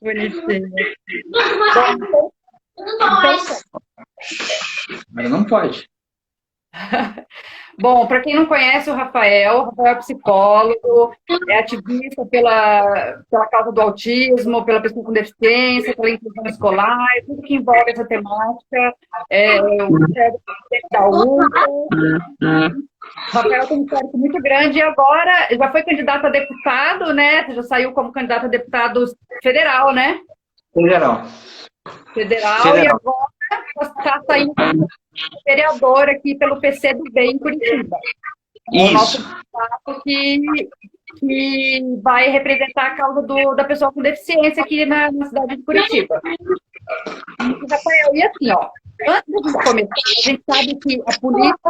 Bonitinho. Bom, Mas não pode. bom, para quem não conhece o Rafael é psicólogo, é ativista pela causa do autismo, pela pessoa com deficiência, pela inclusão escolar, tudo que envolve essa temática. O presidente da UPA. O Rafael tem um histórico muito grande e agora já foi candidato a deputado, né? Já saiu como candidato a deputado federal, né? Federal. Federal, e agora está saindo como vereador aqui pelo PC do Bem em Curitiba. É o nosso Isso. candidato que vai representar a causa da pessoa com deficiência aqui na cidade de Curitiba. E, Rafael, e assim, ó, antes de começar, a gente sabe que a política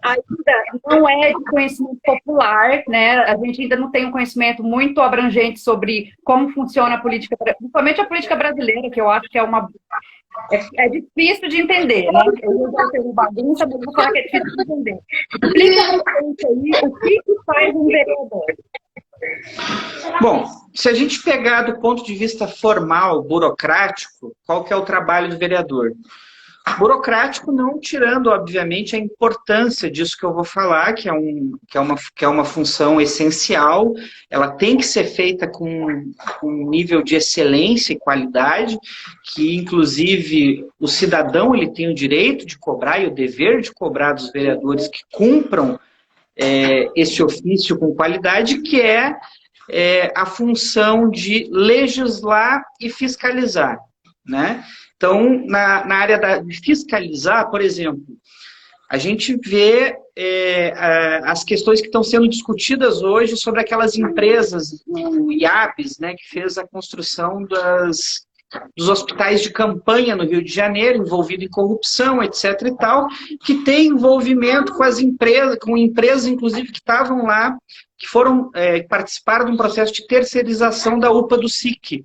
ainda não é de conhecimento popular, né? A gente ainda não tem um conhecimento muito abrangente sobre como funciona a política, principalmente a política brasileira, que eu acho que é difícil de entender, né? Eu vou ter uma bagunça, mas vou falar que é difícil de entender. Explica pra gente aí o que faz um vereador. Bom, se a gente pegar do ponto de vista formal, burocrático, qual que é o trabalho do vereador? Burocrático, não tirando, obviamente, a importância disso que eu vou falar, que é uma função essencial, ela tem que ser feita com um nível de excelência e qualidade, que, inclusive, o cidadão ele tem o direito de cobrar e o dever de cobrar dos vereadores que cumpram esse ofício com qualidade, que é a função de legislar e fiscalizar, né? Então, na área de fiscalizar, por exemplo, a gente vê as questões que estão sendo discutidas hoje sobre aquelas empresas, o IABS, né, que fez a construção dos hospitais de campanha no Rio de Janeiro, envolvido em corrupção, etc. e tal, que tem envolvimento com as empresas, com empresas, inclusive, que estavam lá, que participaram de um processo de terceirização da UPA do SIC.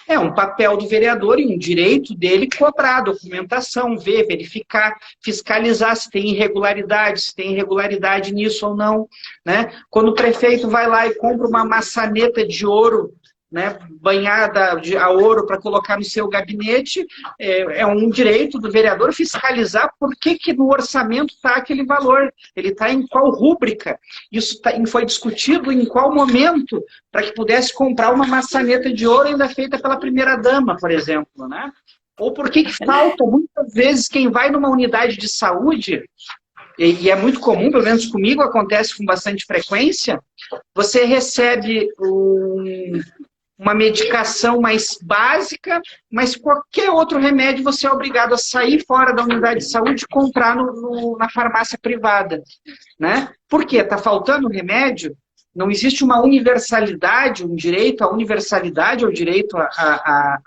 É um papel do vereador e um direito dele cobrar a documentação, ver, verificar, fiscalizar se tem irregularidade nisso ou não, né? Quando o prefeito vai lá e compra uma maçaneta de ouro, né, banhada a ouro para colocar no seu gabinete, é um direito do vereador fiscalizar por que no orçamento está aquele valor, ele está em qual rúbrica, isso foi discutido em qual momento, para que pudesse comprar uma maçaneta de ouro ainda feita pela primeira-dama, por exemplo, né? Ou por que falta, muitas vezes, quem vai numa unidade de saúde, e é muito comum, pelo menos comigo acontece com bastante frequência, você recebe uma medicação mais básica, mas qualquer outro remédio você é obrigado a sair fora da unidade de saúde e comprar na farmácia privada, né? Por quê? Está faltando remédio? Não existe uma universalidade, um direito à universalidade, ou direito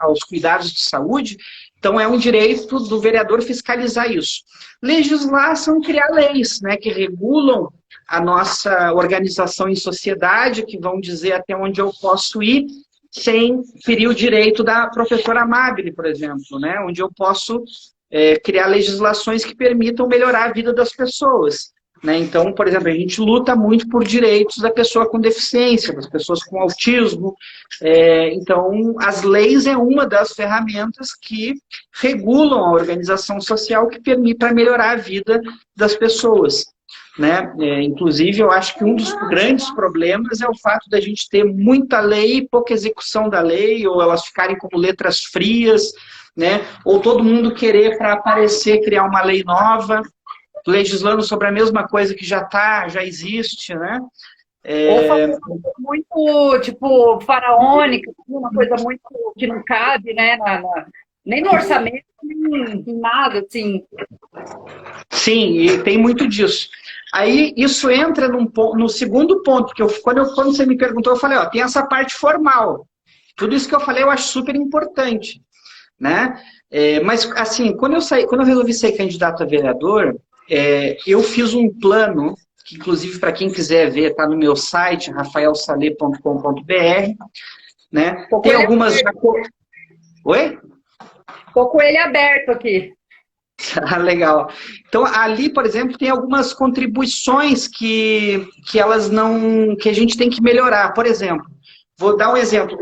aos cuidados de saúde. Então, é um direito do vereador fiscalizar isso. Legislar são criar leis, né, que regulam a nossa organização em sociedade, que vão dizer até onde eu posso ir, sem ferir o direito da professora Amabile, por exemplo, né? Onde eu posso criar legislações que permitam melhorar a vida das pessoas, né? Então, por exemplo, a gente luta muito por direitos da pessoa com deficiência, das pessoas com autismo. Então, as leis é uma das ferramentas que regulam a organização social que permite para melhorar a vida das pessoas, né? Inclusive, eu acho que um dos grandes problemas é o fato da gente ter muita lei e pouca execução da lei, ou elas ficarem como letras frias, né? Ou todo mundo querer, para aparecer, criar uma lei nova, legislando sobre a mesma coisa que já existe, né? Ou fazer muito, tipo, faraônica, uma coisa muito que não cabe, né? Nem no orçamento, nem em nada, assim. Sim, e tem muito disso. Aí isso entra no segundo ponto, que quando você me perguntou, eu falei, ó, tem essa parte formal. Tudo isso que eu falei eu acho super importante, né? Mas, assim, quando eu resolvi ser candidato a vereador, eu fiz um plano, que inclusive para quem quiser ver, está no meu site, rafaelsale.com.br, né? Tem algumas... Oi? Tô com ele aberto aqui. Ah, legal. Então, ali, por exemplo, tem algumas contribuições que a gente tem que melhorar. Por exemplo, Vou dar um exemplo.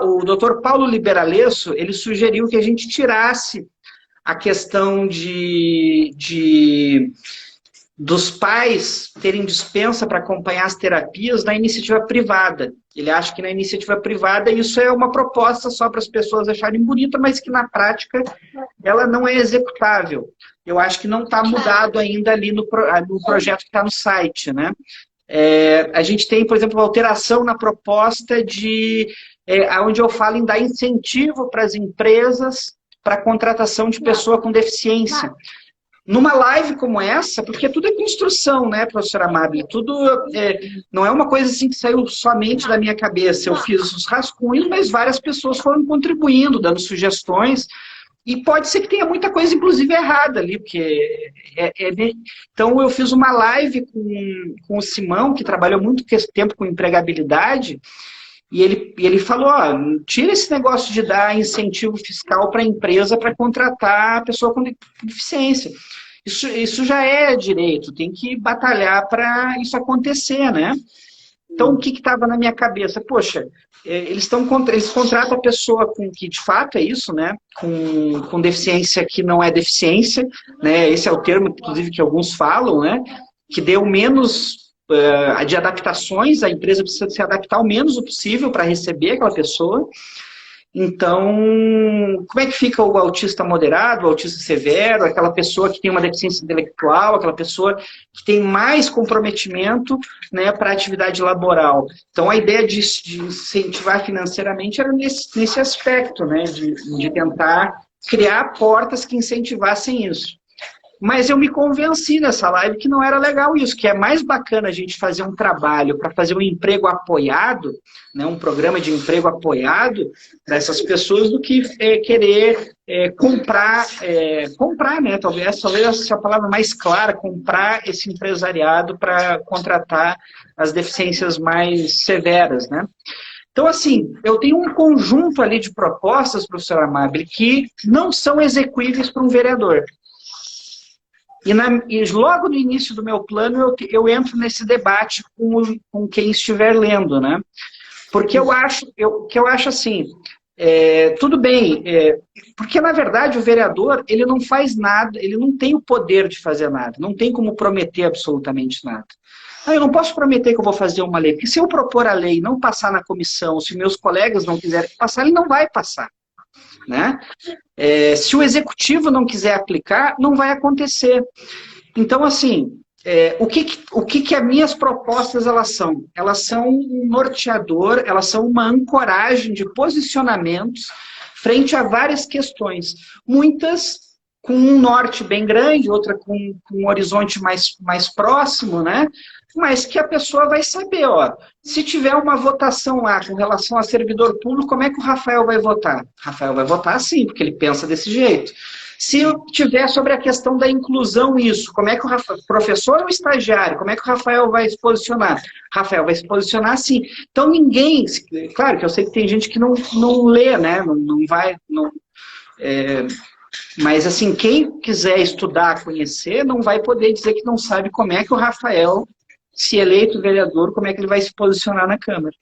O doutor Paulo Liberalesso, ele sugeriu que a gente tirasse a questão dos pais terem dispensa para acompanhar as terapias na iniciativa privada. Ele acha que na iniciativa privada isso é uma proposta só para as pessoas acharem bonita, mas que na prática ela não é executável. Eu acho que não está mudado ainda ali no projeto que está no site, né? A gente tem, por exemplo, uma alteração na proposta onde eu falo em dar incentivo para as empresas para a contratação de pessoa com deficiência. Numa live como essa, porque tudo é construção, né, professora Amabile? Tudo não é uma coisa assim que saiu somente da minha cabeça. Eu fiz os rascunhos, mas várias pessoas foram contribuindo, dando sugestões. E pode ser que tenha muita coisa, inclusive, errada ali, porque... Então, eu fiz uma live com o Simão, que trabalhou muito tempo com empregabilidade, e ele falou, ó, tira esse negócio de dar incentivo fiscal para a empresa para contratar a pessoa com deficiência. Isso já é direito, tem que batalhar para isso acontecer, né? Então, o que estava na minha cabeça? Poxa, eles contratam a pessoa que de fato é isso, né? Com deficiência que não é deficiência, né? Esse é o termo, inclusive, que alguns falam, né? Que deu menos de adaptações, a empresa precisa se adaptar o menos possível para receber aquela pessoa. Então, como é que fica o autista moderado, o autista severo, aquela pessoa que tem uma deficiência intelectual, aquela pessoa que tem mais comprometimento, né, para a atividade laboral? Então, a ideia de incentivar financeiramente era nesse aspecto, né, de tentar criar portas que incentivassem isso. Mas eu me convenci nessa live que não era legal isso, que é mais bacana a gente fazer um trabalho para fazer um emprego apoiado, né, um programa de emprego apoiado dessas pessoas, do que querer comprar, né, talvez essa palavra mais clara, comprar esse empresariado para contratar as deficiências mais severas, né? Então, assim, eu tenho um conjunto ali de propostas, professora Amabile, que não são execuíveis para um vereador. E logo no início do meu plano, eu entro nesse debate com quem estiver lendo, né? Porque eu acho assim, tudo bem, porque na verdade o vereador, ele não faz nada, ele não tem o poder de fazer nada, não tem como prometer absolutamente nada. Eu não posso prometer que eu vou fazer uma lei, porque se eu propor a lei e não passar na comissão, se meus colegas não quiserem passar, ele não vai passar. Né? Se o executivo não quiser aplicar, não vai acontecer. Então, assim, o que as minhas propostas elas são? Elas são um norteador, elas são uma ancoragem de posicionamentos frente a várias questões. Muitas com um norte bem grande, outra com um horizonte mais próximo, né? Mas que a pessoa vai saber, ó, se tiver uma votação lá com relação a servidor público, como é que o Rafael vai votar? Rafael vai votar assim, porque ele pensa desse jeito. Se tiver sobre a questão da inclusão isso, como é que o professor ou estagiário, como é que o Rafael vai se posicionar? Rafael vai se posicionar assim. Então ninguém, claro que eu sei que tem gente que não lê, né? Não vai... mas assim, quem quiser estudar, conhecer, não vai poder dizer que não sabe como é que o Rafael, se eleito vereador, como é que ele vai se posicionar na Câmara.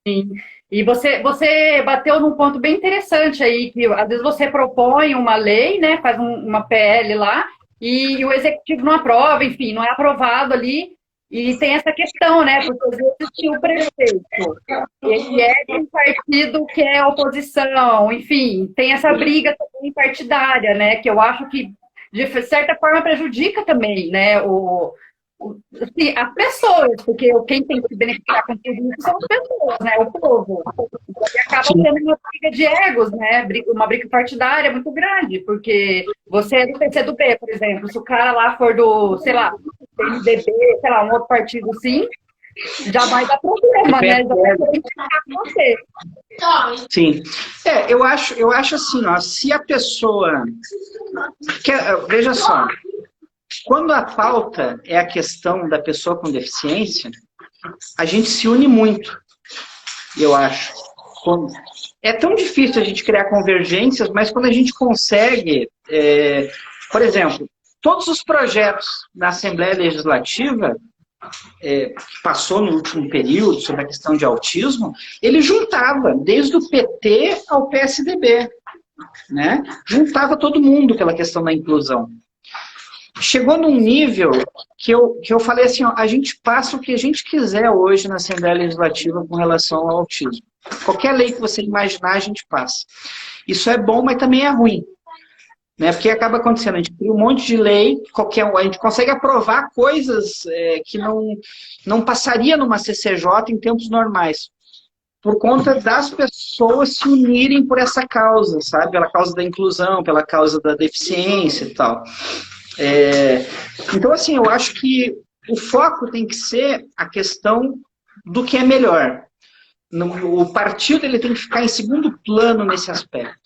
Sim. E você bateu num ponto bem interessante aí, que às vezes você propõe uma lei, né, faz uma PL lá, e o executivo não aprova, enfim, não é aprovado ali, e tem essa questão, né, porque às vezes se o prefeito, ele é de um partido que é oposição, enfim, tem essa briga também partidária, né, que eu acho que de certa forma prejudica também, né, assim, as pessoas, porque quem tem que se beneficiar com tudo isso são as pessoas, né? O povo. E acaba sendo uma briga de egos, né? Uma briga partidária muito grande, porque você é do PCdoB, por exemplo, se o cara lá for do, sei lá, PMDB, sei lá, um outro partido assim, já vai dar problema, né? Já vai beneficiar você. Sim. Eu acho assim, ó, se a pessoa... veja só, quando a pauta é a questão da pessoa com deficiência, a gente se une muito, eu acho. É tão difícil a gente criar convergências, mas quando a gente consegue, por exemplo, todos os projetos na Assembleia Legislativa, que passou no último período sobre a questão de autismo, ele juntava desde o PT ao PSDB, né? Juntava todo mundo pela questão da inclusão. Chegou num nível que eu falei assim, ó, a gente passa o que a gente quiser hoje na Assembleia Legislativa com relação ao autismo. Qualquer lei que você imaginar, a gente passa. Isso é bom, mas também é ruim. Né? Porque acaba acontecendo, a gente cria um monte de lei, a gente consegue aprovar coisas que não passaria numa CCJ em tempos normais. Por conta das pessoas se unirem por essa causa, sabe? Pela causa da inclusão, pela causa da deficiência e tal. Então, assim, eu acho que o foco tem que ser a questão do que é melhor. O partido ele tem que ficar em segundo plano nesse aspecto.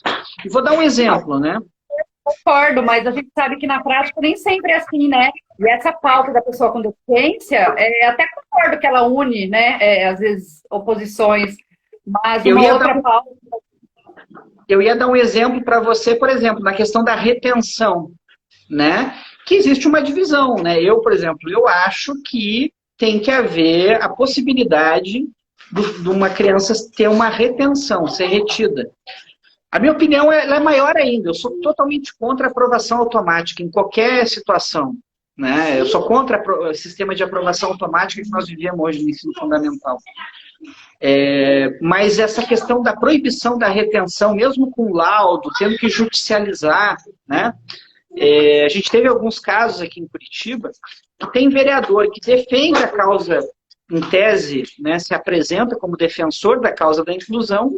E vou dar um exemplo, né? Concordo, mas a gente sabe que na prática nem sempre é assim, né? E essa pauta da pessoa com deficiência, até concordo que ela une, né? Às vezes, oposições, mas uma outra pauta... Eu ia dar um exemplo para você, por exemplo, na questão da retenção, né? Que existe uma divisão, né? Eu, por exemplo, eu acho que tem que haver a possibilidade de uma criança ter uma retenção, ser retida. A minha opinião ela é maior ainda. Eu sou totalmente contra a aprovação automática em qualquer situação, né? Eu sou contra o sistema de aprovação automática que nós vivemos hoje no ensino fundamental. Mas essa questão da proibição da retenção, mesmo com laudo, tendo que judicializar, né? A gente teve alguns casos aqui em Curitiba que tem vereador que defende a causa em tese, né, se apresenta como defensor da causa da inclusão,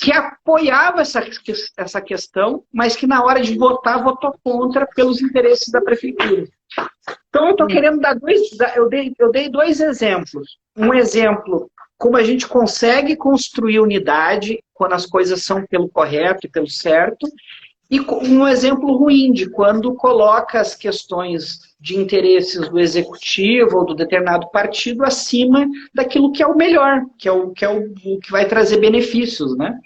que apoiava essa questão, mas que na hora de votar, votou contra pelos interesses da prefeitura. Então eu estou querendo dar eu dei dois exemplos. Um exemplo, como a gente consegue construir unidade quando as coisas são pelo correto e pelo certo, e um exemplo ruim de quando coloca as questões de interesses do executivo ou do determinado partido acima daquilo que é o melhor, que é o que vai trazer benefícios, né?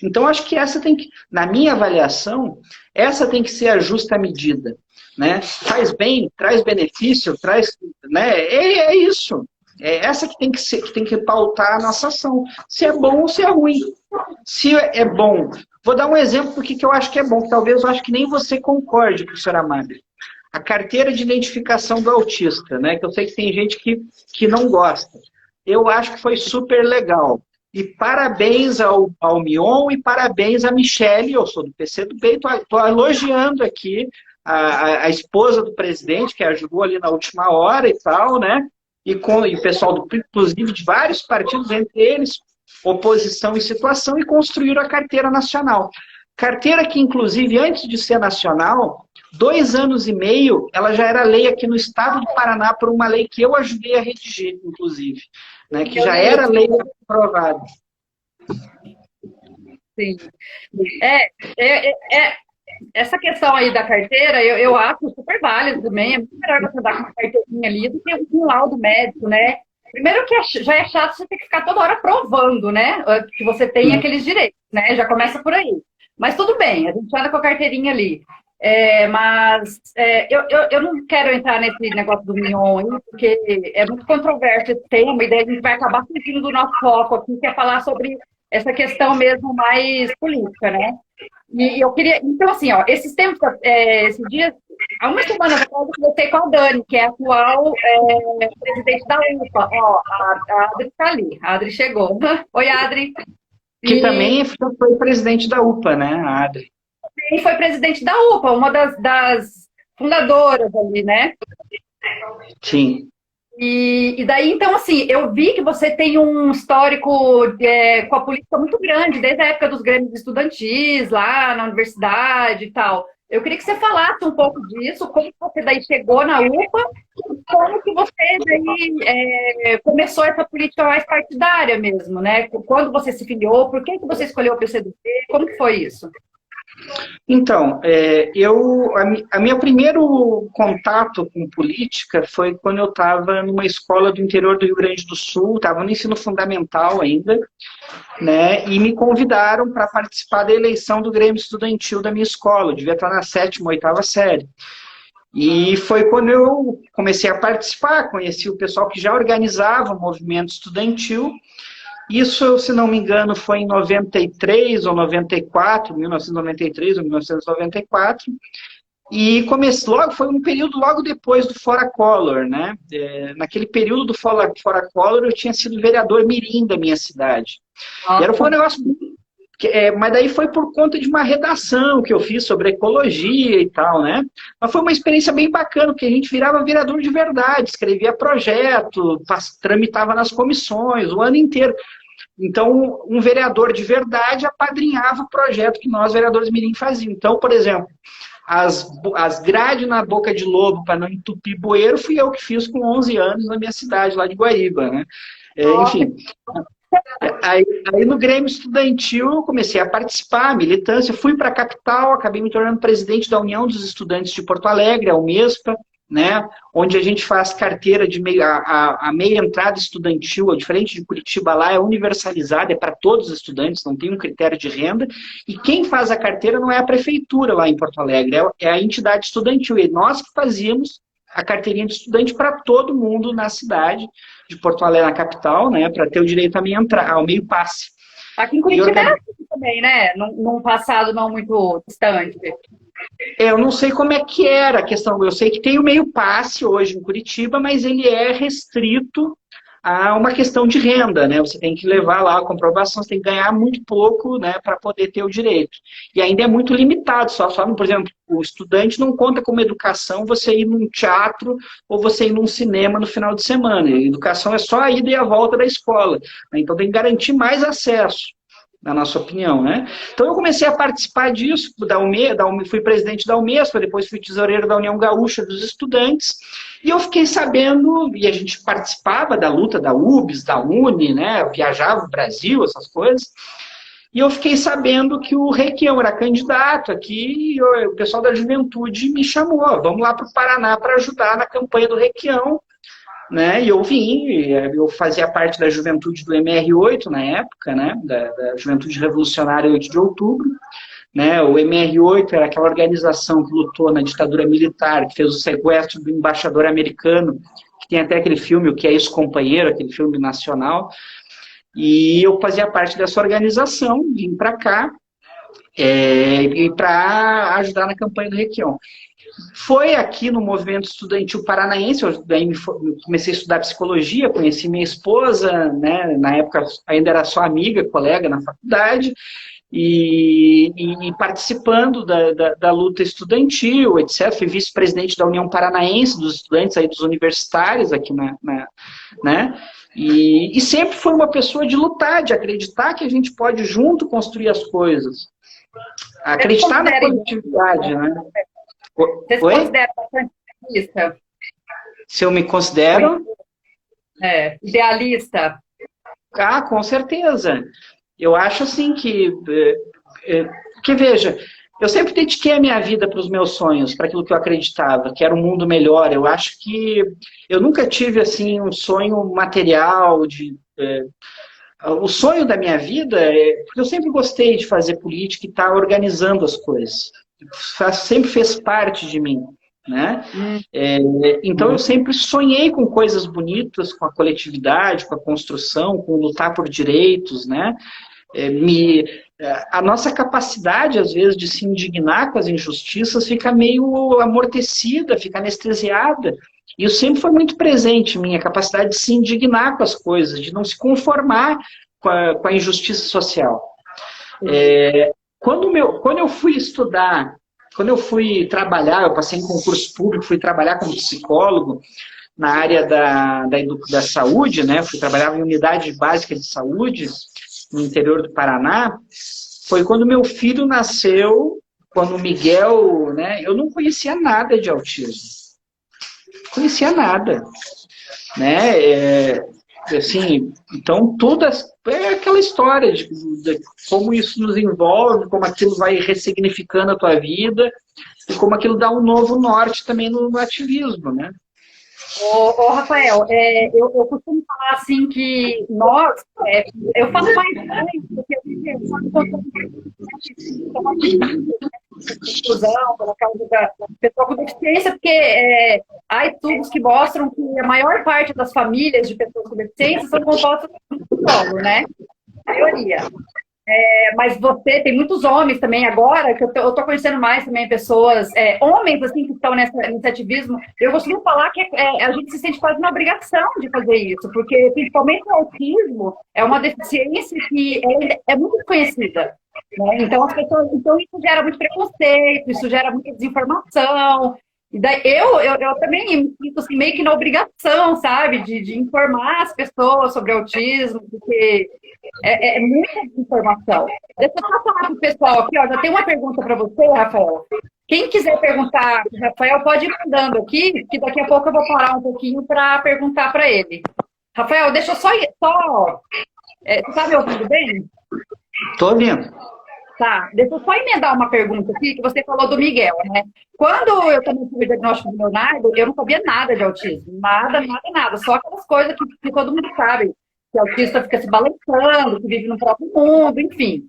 Então, acho que essa tem que, na minha avaliação, essa tem que ser a justa medida, né? Faz bem, traz benefício, traz, né? É isso. É essa que tem que pautar a nossa ação. Se é bom ou se é ruim. Se é bom... Vou dar um exemplo porque eu acho que é bom, que talvez eu acho que nem você concorde, professora Amanda. A carteira de identificação do autista, né? Que eu sei que tem gente que não gosta. Eu acho que foi super legal. E parabéns ao Mion e parabéns à Michele, eu sou do PCdoB, estou elogiando aqui a esposa do presidente, que ajudou ali na última hora e tal, né? E o pessoal, inclusive, de vários partidos, entre eles, oposição e situação, e construíram a carteira nacional. Carteira que, inclusive, antes de ser nacional, 2 anos e meio, ela já era lei aqui no estado do Paraná por uma lei que eu ajudei a redigir, inclusive, né, que já era lei aprovada. Sim. Essa questão aí da carteira, eu acho super válido também. É muito melhor você dar com uma carteirinha ali do que um laudo médico, né? Primeiro que já é chato você ter que ficar toda hora provando, né? Que você tem aqueles direitos, né? Já começa por aí. Mas tudo bem, a gente anda com a carteirinha ali. Eu não quero entrar nesse negócio do Mion aí, porque é muito controverso esse tema, e daí a gente vai acabar fugindo do nosso foco aqui, que é falar sobre essa questão mesmo mais política, né? E eu queria... Então, assim, ó, esses dias, há uma semana atrás, eu conversei com a Dani, que é a atual presidente da UPA. Ó, a Adri está ali, a Adri chegou. Oi, Adri. Que também foi presidente da UPA, né, a Adri? Também foi presidente da UPA, uma das fundadoras ali, né? Sim. E daí, então, assim, eu vi que você tem um histórico com a política muito grande, desde a época dos grêmios estudantis, lá na universidade e tal. Eu queria que você falasse um pouco disso, como você daí chegou na UPA, e como que você daí começou essa política mais partidária mesmo, né? Quando você se filiou, por que você escolheu o PCdoB, como que foi isso? Então, a meu primeiro contato com política foi quando eu estava numa escola do interior do Rio Grande do Sul, estava no ensino fundamental ainda, né, e me convidaram para participar da eleição do Grêmio Estudantil da minha escola, eu devia estar na 7ª, 8ª série. E foi quando eu comecei a participar, conheci o pessoal que já organizava o movimento estudantil. Isso, se não me engano, foi em 93 ou 94, 1993 ou 1994. E começou, logo, foi um período logo depois do Fora Collor, né? Naquele período do Fora Collor, eu tinha sido vereador mirim da minha cidade. E foi um negócio... mas daí foi por conta de uma redação que eu fiz sobre ecologia e tal, né? Mas foi uma experiência bem bacana, porque a gente virava vereador de verdade, escrevia projeto, tramitava nas comissões o ano inteiro. Então, um vereador de verdade apadrinhava o projeto que nós, vereadores mirim, fazíamos. Então, por exemplo, as grades na boca de lobo para não entupir bueiro, fui eu que fiz com 11 anos na minha cidade, lá de Guaíba, né? Enfim... Aí no Grêmio Estudantil eu comecei a participar, militância, fui para a capital, acabei me tornando presidente da União dos Estudantes de Porto Alegre, a UMESPA, né, onde a gente faz carteira de a meia entrada estudantil, diferente de Curitiba lá, é universalizada, é para todos os estudantes, não tem um critério de renda, e quem faz a carteira não é a prefeitura lá em Porto Alegre, é a entidade estudantil, e nós que fazíamos a carteirinha de estudante para todo mundo na cidade de Porto Alegre, na capital, né, para ter o direito a meio entrar, ao meio passe. Aqui em Curitiba era assim também, né? Num passado não muito distante. Eu não sei como é que era a questão. Eu sei que tem o meio passe hoje em Curitiba, mas ele é restrito a uma questão de renda, né? Você tem que levar lá a comprovação, você tem que ganhar muito pouco, né, para poder ter o direito. E ainda é muito limitado, só, por exemplo, o estudante não conta como educação você ir num teatro ou você ir num cinema no final de semana. A educação é só a ida e a volta da escola. Então tem que garantir mais acesso, na nossa opinião, né? Então eu comecei a participar disso, fui presidente da Umespa, depois fui tesoureiro da União Gaúcha dos Estudantes, e eu fiquei sabendo, e a gente participava da luta da UBS, da UNE, né? Eu viajava o Brasil, essas coisas, e eu fiquei sabendo que o Requião era candidato aqui, e o pessoal da juventude me chamou, vamos lá para o Paraná para ajudar na campanha do Requião, né? E eu vim, eu fazia parte da juventude do MR8 na época, né? Da Juventude Revolucionária 8 de Outubro. Né? O MR8 era aquela organização que lutou na ditadura militar, que fez o sequestro do embaixador americano, que tem até aquele filme, O Que É Isso, Companheiro, aquele filme nacional. E eu fazia parte dessa organização, vim para cá, para ajudar na campanha do Requião. Foi aqui no movimento estudantil paranaense, eu comecei a estudar psicologia, conheci minha esposa, né, na época ainda era só amiga, colega na faculdade, e participando da luta estudantil, etc. Fui vice-presidente da União Paranaense dos Estudantes, aí, dos universitários aqui, né? E sempre foi uma pessoa de lutar, de acreditar que a gente pode junto construir as coisas. Acreditar na coletividade, né? Você se considera bastante idealista? Se eu me considero? Idealista? Ah, com certeza. Eu acho assim que veja, eu sempre dediquei a minha vida para os meus sonhos, para aquilo que eu acreditava, que era um mundo melhor. Eu acho que eu nunca tive assim um sonho material o sonho da minha vida porque eu sempre gostei de fazer política e estar organizando as coisas. Sempre fez parte de mim, né? Então eu sempre sonhei com coisas bonitas, com a coletividade, com a construção, com lutar por direitos, né? A nossa capacidade, às vezes, de se indignar com as injustiças fica meio amortecida, fica anestesiada. E isso sempre foi muito presente em mim, a capacidade de se indignar com as coisas, de não se conformar com a injustiça social. Quando eu fui estudar, quando eu fui trabalhar, eu passei em concurso público, fui trabalhar como psicólogo na área da saúde, né? Fui trabalhar em unidade básica de saúde no interior do Paraná. Foi quando meu filho nasceu, quando o Miguel, né? Eu não conhecia nada de autismo. Não conhecia nada, né? Assim, então, tudo é aquela história de como isso nos envolve, como aquilo vai ressignificando a tua vida e como aquilo dá um novo norte também no ativismo, né? Ô, Rafael, eu costumo falar assim que nós, eu falo mais porque eu inclusão, pela causa da pessoa com deficiência, porque há estudos que mostram que a maior parte das famílias de pessoas com deficiência são compostas por solo, né? A maioria. Mas você, tem muitos homens também agora, que eu tô conhecendo mais também pessoas, homens assim que estão nesse ativismo. Eu costumo falar que a gente se sente quase uma obrigação de fazer isso, porque principalmente o autismo é uma deficiência que é muito desconhecida. Né? Então, então isso gera muito preconceito, isso gera muita desinformação. E daí eu também me sinto assim, meio que na obrigação, sabe, de informar as pessoas sobre autismo, porque é muita informação. Deixa eu só falar para o pessoal aqui, ó, já tem uma pergunta para você, Rafael. Quem quiser perguntar para o Rafael, pode ir mandando aqui, que daqui a pouco eu vou parar um pouquinho para perguntar para ele. Rafael, deixa eu só você está me ouvindo bem? Estou ouvindo. Tá, deixa eu só emendar uma pergunta aqui, que você falou do Miguel, né? Quando eu também tive o diagnóstico do Leonardo, eu não sabia nada de autismo. Nada, nada, nada. Só aquelas coisas que todo mundo sabe. Que o autista fica se balançando, que vive no próprio mundo, enfim.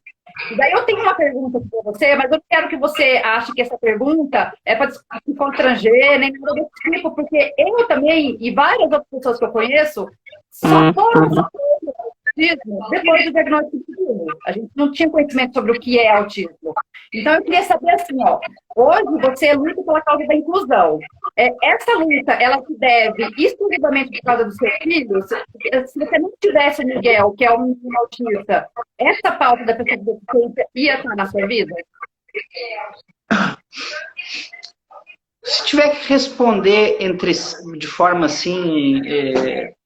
E daí eu tenho uma pergunta para você, mas eu não quero que você ache que essa pergunta é para se constranger, nem nada desse tipo, porque eu também, e várias outras pessoas que eu conheço, só foram autismo depois do diagnóstico de autismo. A gente não tinha conhecimento sobre o que é autismo. Então, eu queria saber assim, ó, hoje você luta pela causa da inclusão. Essa luta, ela se deve exclusivamente por causa dos seus filhos? Se você não tivesse o Miguel, que é um menino autista, essa pauta da pessoa com deficiência ia estar na sua vida? Se tiver que responder de forma assim,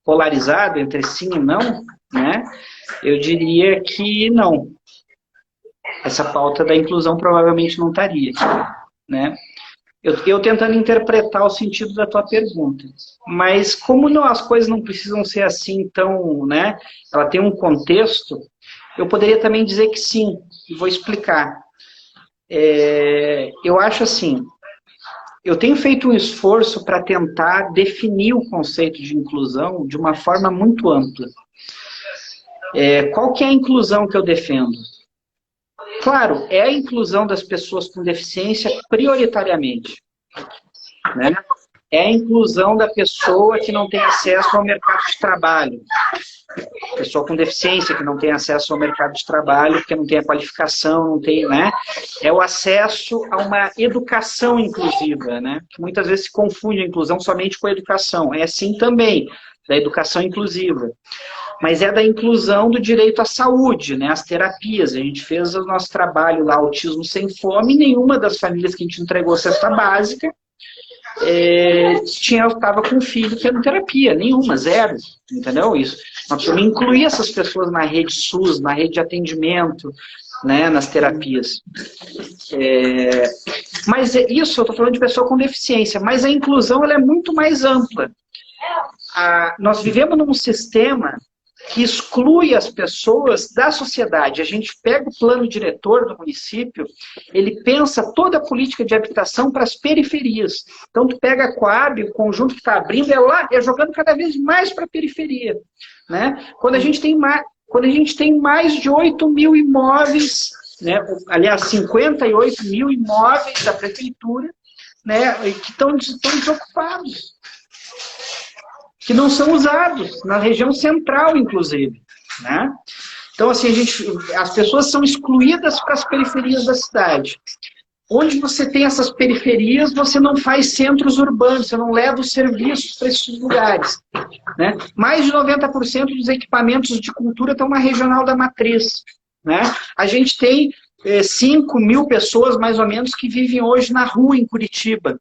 polarizada, entre sim e não, né? Eu diria que não. Essa pauta da inclusão provavelmente não estaria, né? Eu tentando interpretar o sentido da tua pergunta. Mas como as coisas não precisam ser assim tão, né? Ela tem um contexto, eu poderia também dizer que sim, e vou explicar. Eu acho assim, eu tenho feito um esforço para tentar definir o conceito de inclusão de uma forma muito ampla. Qual que é a inclusão que eu defendo? Claro, é a inclusão das pessoas com deficiência prioritariamente, né? É a inclusão da pessoa que não tem acesso ao mercado de trabalho. Pessoa com deficiência que não tem acesso ao mercado de trabalho, porque não tem a qualificação, não tem, né? É o acesso a uma educação inclusiva, né? Que muitas vezes se confunde a inclusão somente com a educação. É assim também, da educação inclusiva. Mas é da inclusão do direito à saúde, né? As terapias. A gente fez o nosso trabalho lá, Autismo Sem Fome, e nenhuma das famílias que a gente entregou cesta básica estava com um filho tendo terapia, nenhuma, zero, entendeu? Isso. Nós precisamos incluir essas pessoas na rede SUS, na rede de atendimento, né, nas terapias. Mas isso, eu estou falando de pessoa com deficiência, mas a inclusão ela é muito mais ampla. Nós vivemos num sistema que exclui as pessoas da sociedade. A gente pega o plano diretor do município, ele pensa toda a política de habitação para as periferias. Então, tu pega a Coab, o conjunto que está abrindo, é jogando cada vez mais para a periferia. Né? Quando a gente tem mais de 8 mil imóveis, né? Aliás, 58 mil imóveis da prefeitura, né? Que estão desocupados, que não são usados, na região central, inclusive. Né? Então, assim, as pessoas são excluídas para as periferias da cidade. Onde você tem essas periferias, você não faz centros urbanos, você não leva os serviços para esses lugares. Né? Mais de 90% dos equipamentos de cultura estão na regional da matriz. Né? A gente tem 5 mil pessoas, mais ou menos, que vivem hoje na rua em Curitiba.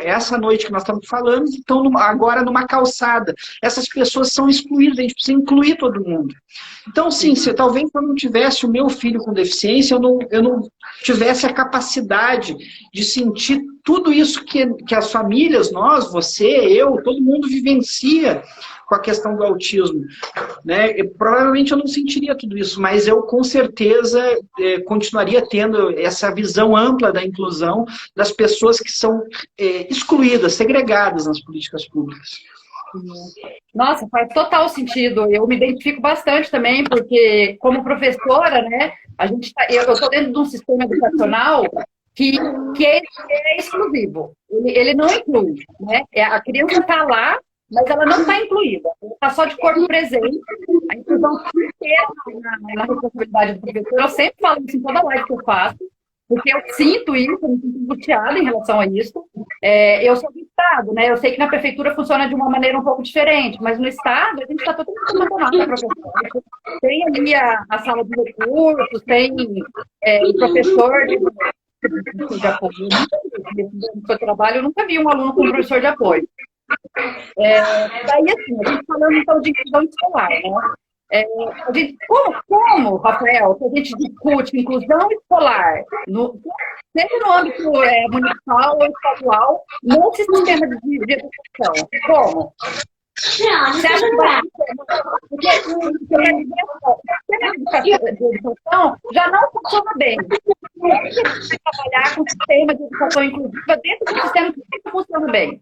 Essa noite que nós estamos falando, estão agora numa calçada. Essas pessoas são excluídas, a gente precisa incluir todo mundo. Então, sim, talvez eu não tivesse o meu filho com deficiência, eu não tivesse a capacidade de sentir tudo isso que as famílias, nós, você, eu, todo mundo vivencia com a questão do autismo. Né? Provavelmente eu não sentiria tudo isso, mas eu com certeza continuaria tendo essa visão ampla da inclusão das pessoas que são excluídas, segregadas nas políticas públicas. Nossa, faz total sentido. Eu me identifico bastante também, porque como professora, né, eu estou dentro de um sistema educacional que, que é exclusivo. Ele não inclui, né? A criança está lá, mas ela não está incluída. Ela está só de corpo presente. A inclusão inteira na responsabilidade do professor. Eu sempre falo isso em toda live que eu faço, porque eu sinto isso, eu me sinto angustiada em relação a isso. Eu sou do Estado, né? Eu sei que na prefeitura funciona de uma maneira um pouco diferente, mas no Estado a gente está totalmente abandonado para professor. Tem ali a sala de recursos, tem o professor de apoio. No seu trabalho, eu nunca vi um aluno com professor de apoio. Daí, assim, a gente falando então de inclusão escolar, né? Como, Rafael, que a gente discute inclusão escolar, seja no âmbito municipal ou estadual, nesse sistema de educação? Como? Você acha que vai porque o sistema de educação já não funciona bem. Como é que a gente vai trabalhar com o sistema de educação inclusiva dentro do sistema que não funciona bem?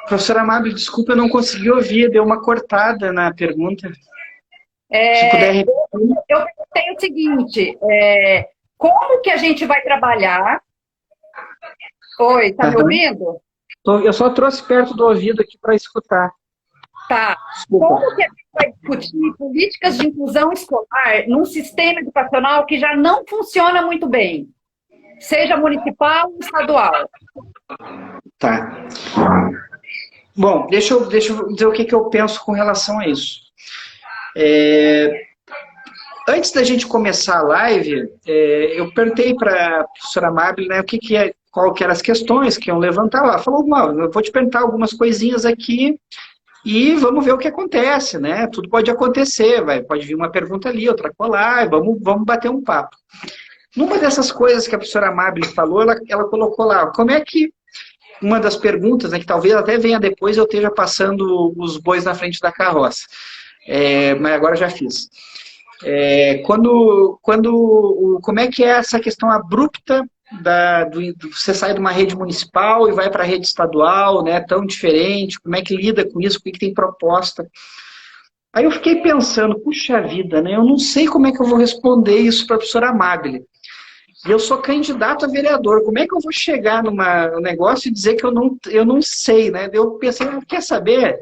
Professora Amábile, desculpa, eu não consegui ouvir, deu uma cortada na pergunta. Se puder repetir. Eu perguntei o seguinte, como que a gente vai trabalhar... Oi, está me ouvindo? Eu só trouxe perto do ouvido aqui para escutar. Tá. Desculpa. Como que a gente vai discutir políticas de inclusão escolar num sistema educacional que já não funciona muito bem? Seja municipal ou estadual? Tá. Bom, deixa eu dizer o que eu penso com relação a isso. Antes da gente começar a live, eu perguntei para a professora Amábile, né, qual que eram as questões que iam levantar. Ela falou, eu vou te perguntar algumas coisinhas aqui e vamos ver o que acontece, né? Tudo pode acontecer, pode vir uma pergunta ali, outra colar, vamos bater um papo. Numa dessas coisas que a professora Amábile falou, ela colocou lá, como é que uma das perguntas, né, que talvez até venha depois eu esteja passando os bois na frente da carroça, mas agora já fiz. Como é que é essa questão abrupta você sai de uma rede municipal e vai para a rede estadual, né, tão diferente, como é que lida com isso, o que tem proposta? Aí eu fiquei pensando, puxa vida, né, eu não sei como é que eu vou responder isso para a professora Amábile. E eu sou candidato a vereador, como é que eu vou chegar num negócio e dizer que eu não sei, né? Eu pensei, quer saber?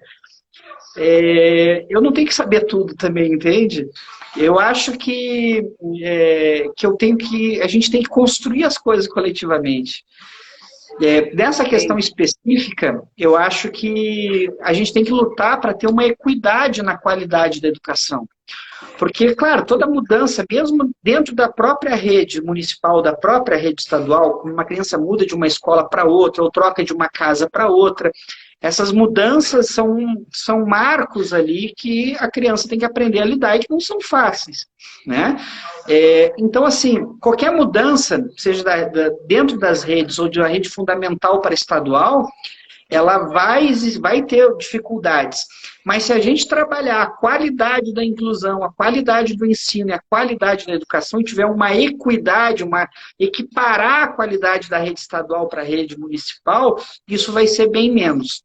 Eu não tenho que saber tudo também, entende? Eu acho que a gente tem que construir as coisas coletivamente. Nessa questão específica, eu acho que a gente tem que lutar para ter uma equidade na qualidade da educação. Porque, claro, toda mudança, mesmo dentro da própria rede municipal, da própria rede estadual, quando uma criança muda de uma escola para outra, ou troca de uma casa para outra, essas mudanças são marcos ali que a criança tem que aprender a lidar e que não são fáceis, né? Então, assim, qualquer mudança, seja dentro das redes ou de uma rede fundamental para estadual, ela vai ter dificuldades. Mas se a gente trabalhar a qualidade da inclusão, a qualidade do ensino e a qualidade da educação e tiver uma equidade, equiparar a qualidade da rede estadual para a rede municipal, isso vai ser bem menos.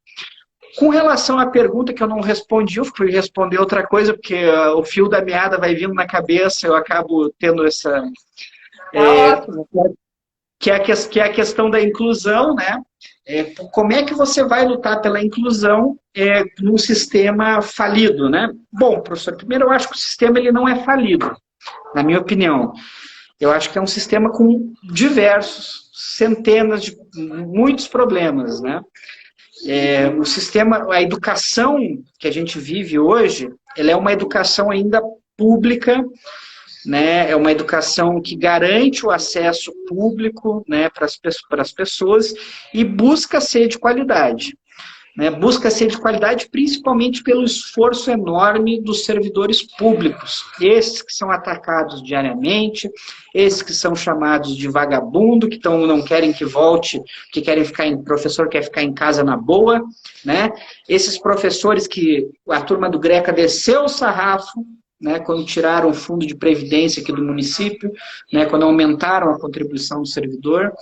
Com relação à pergunta que eu não respondi, eu fui responder outra coisa, porque o fio da meada vai vindo na cabeça, eu acabo tendo essa... que é a questão da inclusão, né? Como é que você vai lutar pela inclusão num sistema falido, né? Bom, professor, primeiro eu acho que o sistema ele não é falido, na minha opinião. Eu acho que é um sistema com diversos, centenas de muitos problemas, né? O sistema, a educação que a gente vive hoje, ela é uma educação ainda pública, né? É uma educação que garante o acesso público, né, para as pessoas e busca ser de qualidade. Né? Busca ser de qualidade principalmente pelo esforço enorme dos servidores públicos, esses que são atacados diariamente, esses que são chamados de vagabundo, que não querem que volte, que querem professor quer ficar em casa na boa, né? Esses professores que a turma do Greca desceu o sarrafo, né, quando tiraram o fundo de previdência aqui do município, né, quando aumentaram a contribuição do servidor,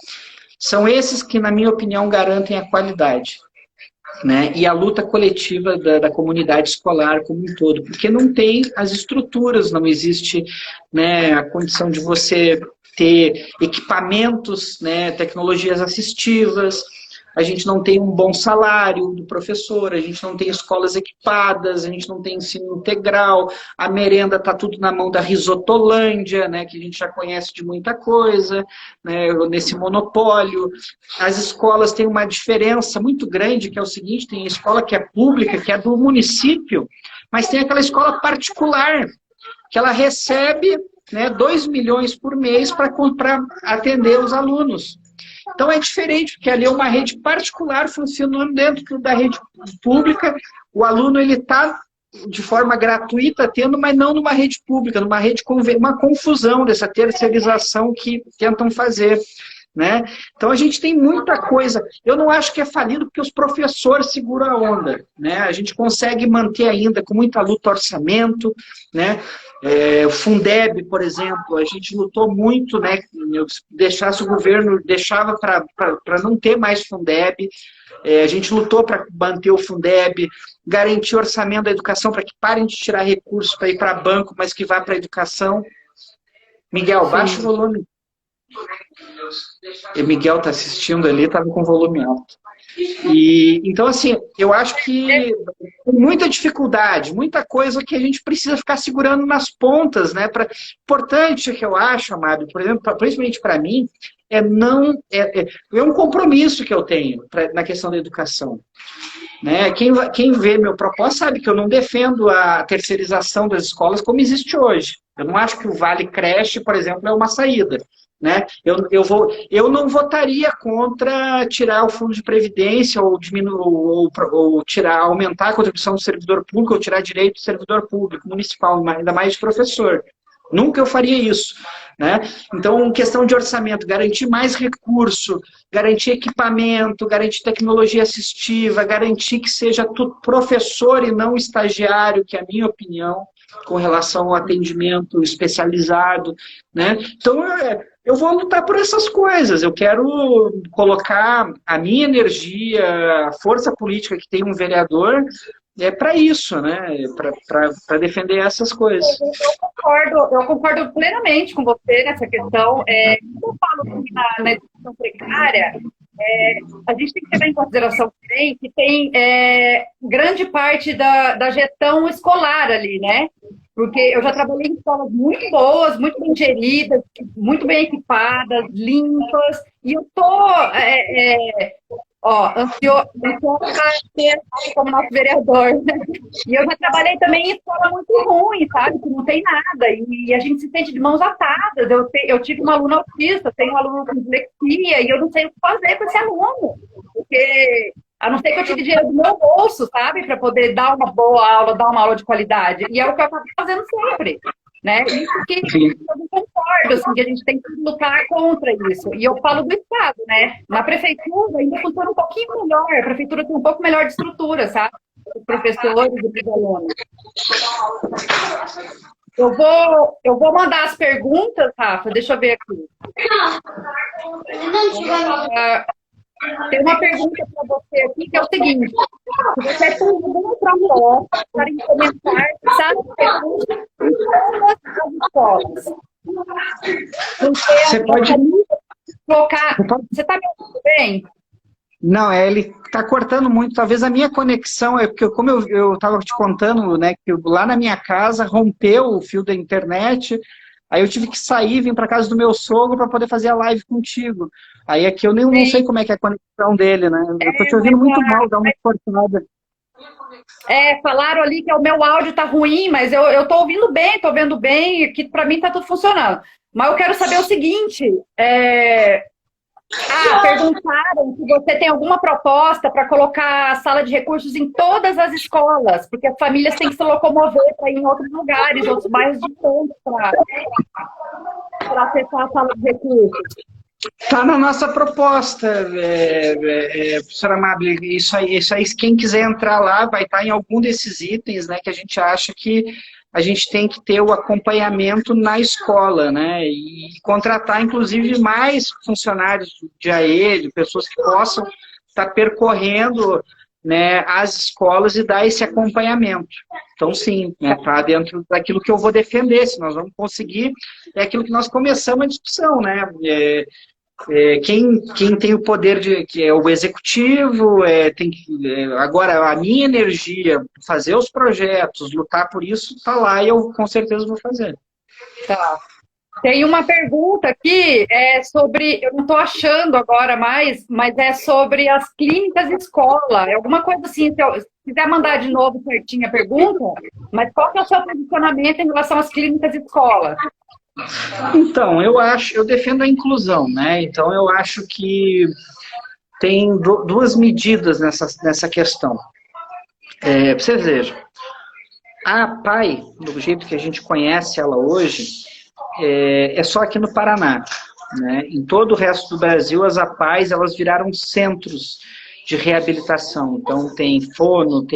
são esses que, na minha opinião, garantem a qualidade. né, e a luta coletiva da comunidade escolar como um todo, porque não tem as estruturas, não existe, né, a condição de você ter equipamentos, né, tecnologias assistivas, a gente não tem um bom salário do professor, a gente não tem escolas equipadas, a gente não tem ensino integral, a merenda está tudo na mão da Risotolândia, né, que a gente já conhece de muita coisa, né, nesse monopólio. As escolas têm uma diferença muito grande, que é o seguinte, tem escola que é pública, que é do município, mas tem aquela escola particular, que ela recebe, né, 2 milhões por mês para atender os alunos. Então é diferente, porque ali é uma rede particular funcionando dentro da rede pública. O aluno ele está de forma gratuita tendo, mas não numa rede pública, numa rede uma confusão dessa terceirização que tentam fazer, né? Então a gente tem muita coisa. Eu não acho que é falido porque os professores seguram a onda, né? A gente consegue manter ainda com muita luta orçamento, né? O Fundeb, por exemplo, a gente lutou muito, né? Deixasse o governo, deixava para não ter mais Fundeb. A gente lutou para manter o Fundeb, garantir o orçamento da educação para que parem de tirar recursos para ir para banco, mas que vá para a educação. Miguel, baixa o volume. E Miguel está assistindo ali, estava com volume alto. Então, assim, eu acho que tem muita dificuldade, muita coisa que a gente precisa ficar segurando nas pontas, né? Importante que eu acho, Amado, por exemplo, principalmente para mim, é um compromisso que eu tenho na questão da educação. Né? Quem vê meu propósito sabe que eu não defendo a terceirização das escolas como existe hoje. Eu não acho que o Vale Creche, por exemplo, é uma saída. Né? Eu não votaria contra tirar o fundo de previdência ou aumentar a contribuição do servidor público ou tirar direito do servidor público municipal, ainda mais de professor. Nunca eu faria isso. Né? Então, questão de orçamento, garantir mais recurso, garantir equipamento, garantir tecnologia assistiva, garantir que seja tudo professor e não estagiário, que é a minha opinião, com relação ao atendimento especializado. Né? Então, eu vou lutar por essas coisas. Eu quero colocar a minha energia, a força política que tem um vereador, para isso, né? Para defender essas coisas. Eu concordo plenamente com você nessa questão. Quando eu falo na educação precária, a gente tem que levar em consideração também que tem grande parte da gestão escolar ali, né? Porque eu já trabalhei em escolas muito boas, muito bem geridas, muito bem equipadas, limpas, e eu estou ansiosa para ser como nosso vereador. E eu já trabalhei também em escola muito ruim, sabe? Que não tem nada, e a gente se sente de mãos atadas. Eu tive uma aluna autista, tenho um aluno com dislexia, e eu não sei o que fazer com esse aluno, porque a não ser que eu tire dinheiro do meu bolso, sabe? Para poder dar uma boa aula, dar uma aula de qualidade. E é o que eu acabo fazendo sempre. Né? Isso que eu não concordo, assim, que a gente tem que lutar contra isso. E eu falo do Estado, né? Na prefeitura ainda funciona um pouquinho melhor. A prefeitura tem um pouco melhor de estrutura, sabe? Os professores e os alunos. Eu vou mandar as perguntas, Rafa. Deixa eu ver aqui. Tem uma pergunta para você aqui, que é o seguinte. Se você tem alguma proposta para implementar recursos em todas as escolas. Você pode colocar. Você está me ouvindo bem? Não, ele está cortando muito. Talvez a minha conexão, porque como eu estava te contando, né, que lá na minha casa rompeu o fio da internet. Aí eu tive que sair, vim para casa do meu sogro para poder fazer a live contigo. Aí aqui eu nem não sei como é que é a conexão dele, né? Eu tô te ouvindo muito mal, dá uma cortada. Falaram ali que o meu áudio tá ruim, mas eu tô ouvindo bem, tô vendo bem, que para mim tá tudo funcionando. Mas eu quero saber o seguinte, perguntaram se você tem alguma proposta para colocar a sala de recursos em todas as escolas, porque as famílias têm que se locomover para ir em outros lugares, outros bairros distantes para acessar a sala de recursos. Está na nossa proposta, professora Amable, isso aí, quem quiser entrar lá, vai estar em algum desses itens, né, que a gente acha que a gente tem que ter o acompanhamento na escola, né, e contratar, inclusive, mais funcionários de AEL, pessoas que possam estar percorrendo né, às escolas e dar esse acompanhamento. Então, sim, né, tá dentro daquilo que eu vou defender. Se nós vamos conseguir, é aquilo que nós começamos a discussão, né? Quem tem o poder que é o executivo, agora a minha energia, fazer os projetos, lutar por isso, está lá e eu com certeza vou fazer. Tá. Tem uma pergunta aqui, sobre, eu não estou achando agora mais, mas é sobre as clínicas escola. É alguma coisa assim, se quiser mandar de novo certinho a pergunta, mas qual que é o seu posicionamento em relação às clínicas escola? Então, eu defendo a inclusão, né? Então, eu acho que tem duas medidas nessa questão. Pra você ver, a PAI, do jeito que a gente conhece ela hoje, é só aqui no Paraná, né? Em todo o resto do Brasil, as APAIs, elas viraram centros de reabilitação. Então, tem fono,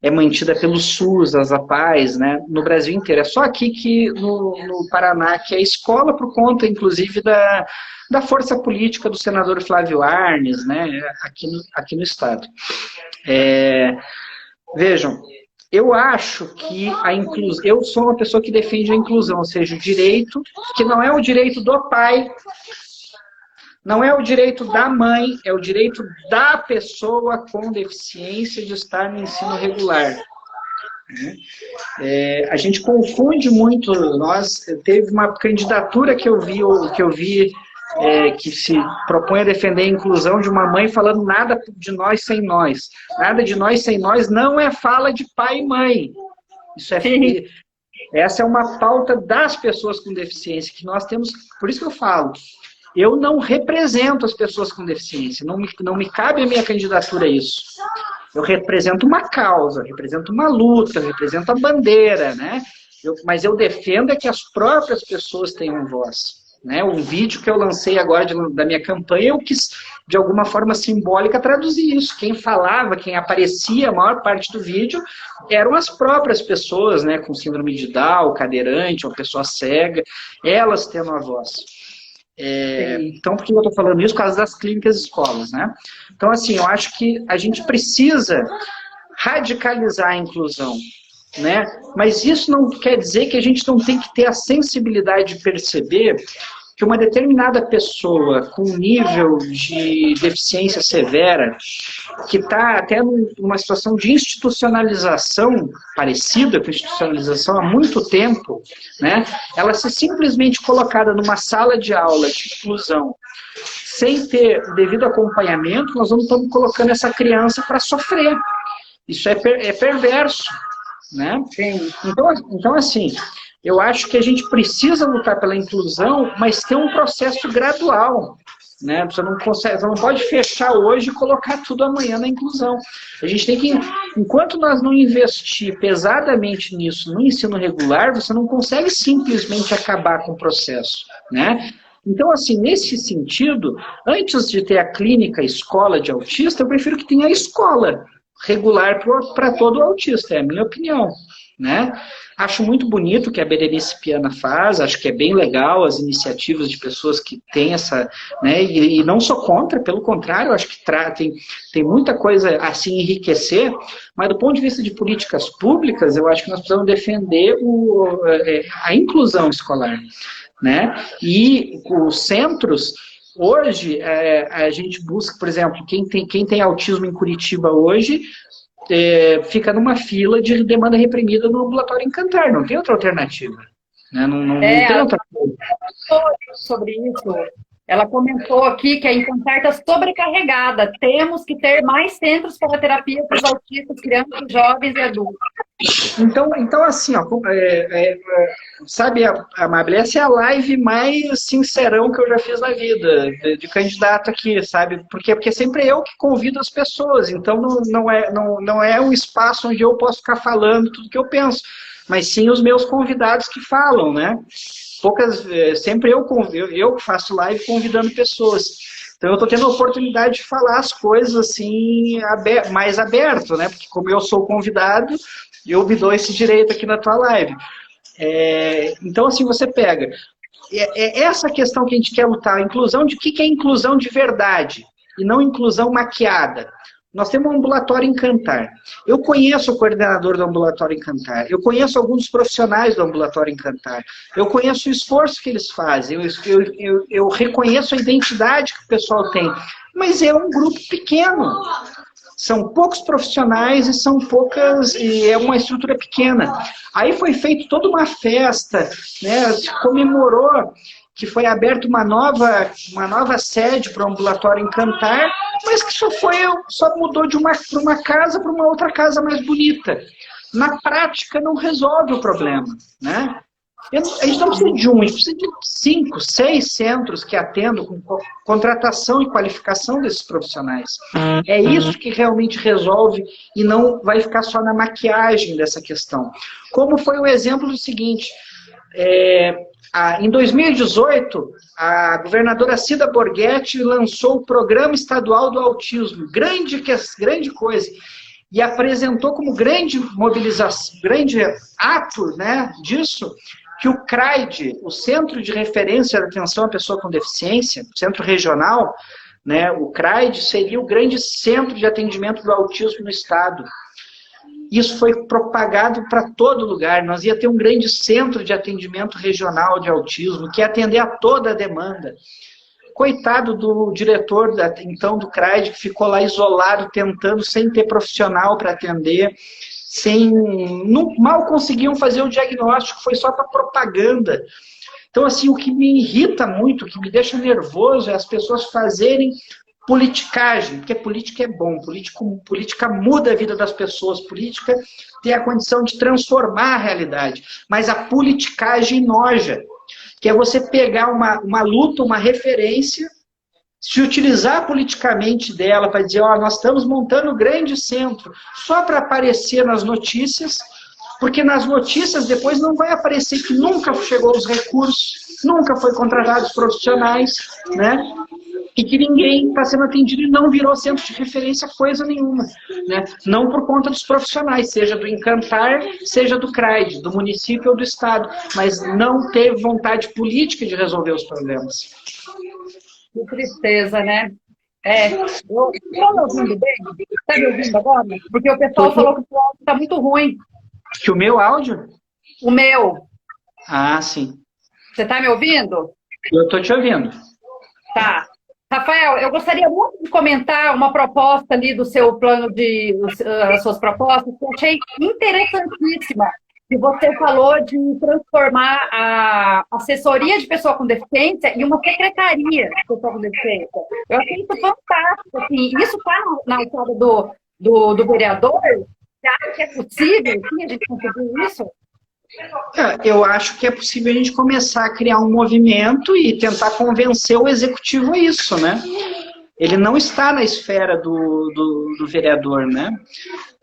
é mantida pelo SUS, as APAIs, né? No Brasil inteiro. É só aqui no Paraná, que é escola por conta, inclusive, da força política do senador Flávio Arnes, né? Aqui no estado. Vejam, eu acho que a inclusão... Eu sou uma pessoa que defende a inclusão, ou seja, o direito, que não é o direito do pai, não é o direito da mãe, é o direito da pessoa com deficiência de estar no ensino regular. A gente confunde muito, teve uma candidatura que eu vi que se propõe a defender a inclusão de uma mãe falando nada de nós sem nós. Nada de nós sem nós não é fala de pai e mãe. Essa é uma pauta das pessoas com deficiência, que nós temos, por isso que eu falo, eu não represento as pessoas com deficiência, não me cabe a minha candidatura a isso. Eu represento uma causa, represento uma luta, represento a bandeira, né? Mas eu defendo é que as próprias pessoas tenham voz. Né? Um vídeo que eu lancei agora da minha campanha, eu quis, de alguma forma simbólica, traduzir isso. Quem falava, quem aparecia, a maior parte do vídeo, eram as próprias pessoas, né? Com síndrome de Down, cadeirante, uma pessoa cega, elas tendo a voz. Então, por que eu estou falando isso? Por causa das clínicas e escolas, né? Então, assim, eu acho que a gente precisa radicalizar a inclusão, né? Mas isso não quer dizer que a gente não tem que ter a sensibilidade de perceber que uma determinada pessoa com nível de deficiência severa, que está até numa situação de institucionalização, parecida com institucionalização há muito tempo, né? Ela ser simplesmente colocada numa sala de aula de inclusão, sem ter o devido acompanhamento, nós não estamos colocando essa criança para sofrer. Isso é perverso. Né? Então, assim, eu acho que a gente precisa lutar pela inclusão, mas ter um processo gradual. Né? Você não pode fechar hoje e colocar tudo amanhã na inclusão. A gente tem que, enquanto nós não investir pesadamente nisso no ensino regular, você não consegue simplesmente acabar com o processo. Né? Então, assim, nesse sentido, antes de ter a clínica, a escola de autista, eu prefiro que tenha a escola regular para todo autista, é a minha opinião, né? Acho muito bonito o que a Berenice Piana faz, acho que é bem legal as iniciativas de pessoas que têm essa, né? E não sou contra, pelo contrário, acho que tem muita coisa a se enriquecer, mas do ponto de vista de políticas públicas, eu acho que nós precisamos defender a inclusão escolar, né? E os centros... Hoje, a gente busca, por exemplo, quem tem autismo em Curitiba hoje, fica numa fila de demanda reprimida no ambulatório Encantar, não tem outra alternativa. Né? Não tem outra coisa. Sobre isso, ela comentou aqui que a Encantar está sobrecarregada. Temos que ter mais centros para terapia para os autistas, crianças, jovens e adultos. Então assim, ó, sabe, Amable, essa é a live mais sincerão que eu já fiz na vida, de candidato aqui, sabe? Porque sempre eu que convido as pessoas, então não é um espaço onde eu posso ficar falando tudo que eu penso, mas sim os meus convidados que falam, né? Sempre eu faço live convidando pessoas. Então eu estou tendo a oportunidade de falar as coisas assim, mais aberto, né? Porque como eu sou convidado, eu me dou esse direito aqui na tua live. Então, assim, você pega. Essa questão que a gente quer lutar, a inclusão de o que é inclusão de verdade, e não inclusão maquiada. Nós temos um ambulatório Encantar. Eu conheço o coordenador do ambulatório Encantar. Eu conheço alguns profissionais do ambulatório Encantar. Eu conheço o esforço que eles fazem. Eu reconheço a identidade que o pessoal tem. Mas é um grupo pequeno. São poucos profissionais e é uma estrutura pequena. Aí foi feita toda uma festa, né? Se comemorou que foi aberta uma nova sede para o ambulatório Encantar, mas que só mudou de uma casa para uma outra casa mais bonita. Na prática, não resolve o problema, né? A gente não precisa de um, a gente precisa de 5, 6 centros que atendam com contratação e qualificação desses profissionais. É isso que realmente resolve e não vai ficar só na maquiagem dessa questão. Como foi o exemplo do seguinte, em 2018, a governadora Cida Borghetti lançou o Programa Estadual do Autismo, grande coisa, e apresentou como grande mobilização, grande ato, né, disso, que o CRAID, o Centro de Referência de Atenção à Pessoa com Deficiência, Centro Regional, né, o CRAID seria o grande centro de atendimento do autismo no estado. Isso foi propagado para todo lugar. Nós ia ter um grande centro de atendimento regional de autismo, que ia atender a toda a demanda. Coitado do diretor, então, do CRAID, que ficou lá isolado, tentando, sem ter profissional para atender, mal conseguiam fazer o diagnóstico, foi só para propaganda. Então, assim, o que me irrita muito, o que me deixa nervoso, é as pessoas fazerem politicagem, porque política é bom, política muda a vida das pessoas, política tem a condição de transformar a realidade, mas a politicagem noja, que é você pegar uma luta, uma referência, se utilizar politicamente dela para dizer, nós estamos montando um grande centro, só para aparecer nas notícias, porque nas notícias depois não vai aparecer que nunca chegou os recursos, nunca foi contratado os profissionais, né? E que ninguém está sendo atendido e não virou centro de referência coisa nenhuma, né? Não por conta dos profissionais, seja do Encantar, seja do CRAID, do município ou do estado, mas não teve vontade política de resolver os problemas. Que tristeza, né? Estou me ouvindo bem? Está me ouvindo agora? Porque o pessoal falou que o áudio está muito ruim. Que o meu áudio? O meu. Ah, sim. Você está me ouvindo? Eu estou te ouvindo. Tá. Rafael, eu gostaria muito de comentar uma proposta ali do seu plano as suas propostas, que eu achei interessantíssima. Que você falou de transformar a assessoria de pessoa com deficiência em uma secretaria de pessoa com deficiência. Eu achei isso fantástico. Assim, isso está na alçada do vereador? Você acha que é possível a gente conseguir isso? Eu acho que é possível a gente começar a criar um movimento e tentar convencer o executivo a isso, né? Ele não está na esfera do vereador, né?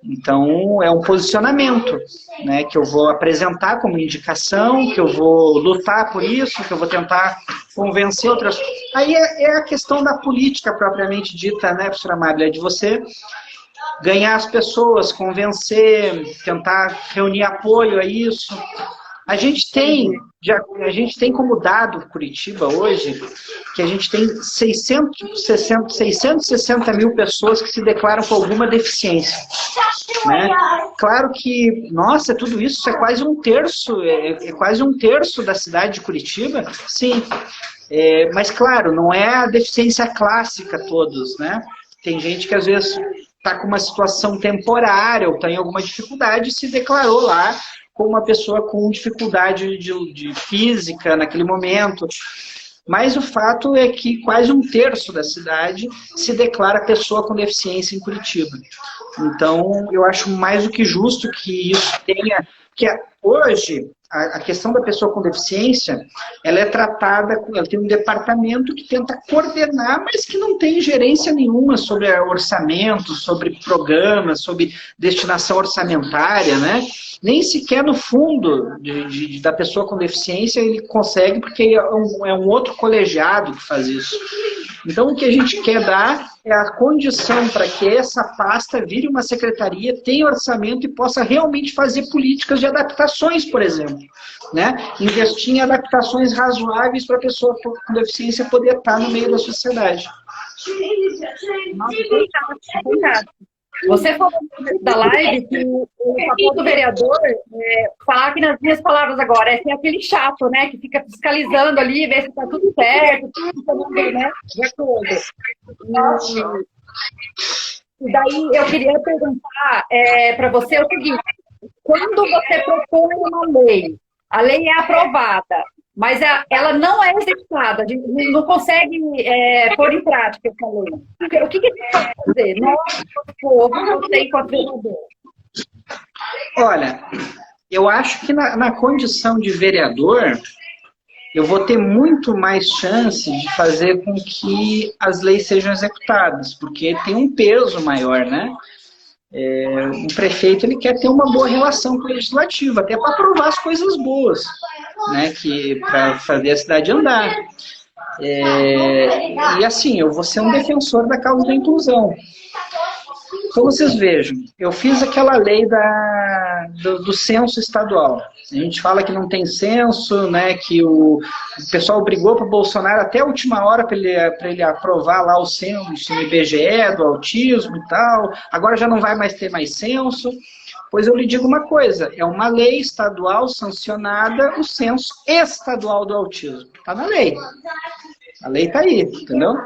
Então, é um posicionamento, né, que eu vou apresentar como indicação, que eu vou lutar por isso, que eu vou tentar convencer outras... Aí é a questão da política propriamente dita, né, professora Maglia, de você ganhar as pessoas, convencer, tentar reunir apoio a isso. A gente tem como dado Curitiba hoje, que a gente tem 660 mil pessoas que se declaram com alguma deficiência. Né? Claro que, nossa, tudo isso é quase um terço, quase um terço da cidade de Curitiba, sim. Mas, claro, não é a deficiência clássica todos, né? Tem gente que às vezes está com uma situação temporária ou está em alguma dificuldade e se declarou lá como uma pessoa com dificuldade de física naquele momento. Mas o fato é que quase um terço da cidade se declara pessoa com deficiência em Curitiba. Então, eu acho mais do que justo que isso tenha... que hoje, a questão da pessoa com deficiência, ela é tratada, ela tem um departamento que tenta coordenar, mas que não tem gerência nenhuma sobre orçamento, sobre programas, sobre destinação orçamentária, né? Nem sequer no fundo da pessoa com deficiência ele consegue, porque é um outro colegiado que faz isso. Então, o que a gente quer dar é a condição para que essa pasta vire uma secretaria, tenha orçamento e possa realmente fazer políticas de adaptações, por exemplo. Né? Investir em adaptações razoáveis para a pessoa com deficiência poder estar no meio da sociedade. Nossa, fantástico. Você falou no começo da live que o papel do vereador, falar aqui nas minhas palavras agora, é ser aquele chato, né? Que fica fiscalizando ali, ver se está tudo certo, tudo, né? De acordo. E daí eu queria perguntar para você o seguinte: quando você propõe uma lei, a lei é aprovada, mas ela não é executada, a gente não consegue pôr em prática essa lei. O que a gente pode fazer? Nós, povo, você enquanto vereador. Olha, eu acho que na condição de vereador, eu vou ter muito mais chance de fazer com que as leis sejam executadas, porque tem um peso maior, né? O prefeito ele quer ter uma boa relação com o legislativo, até para aprovar as coisas boas, né? Para fazer a cidade andar. E assim, eu vou ser um defensor da causa da inclusão. Então vocês vejam, eu fiz aquela lei do censo estadual. A gente fala que não tem censo, né, que o pessoal brigou para o Bolsonaro até a última hora para ele aprovar lá o censo no IBGE, do autismo e tal. Agora já não vai mais ter mais censo. Pois eu lhe digo uma coisa, é uma lei estadual sancionada, o censo estadual do autismo. Está na lei. A lei está aí, entendeu?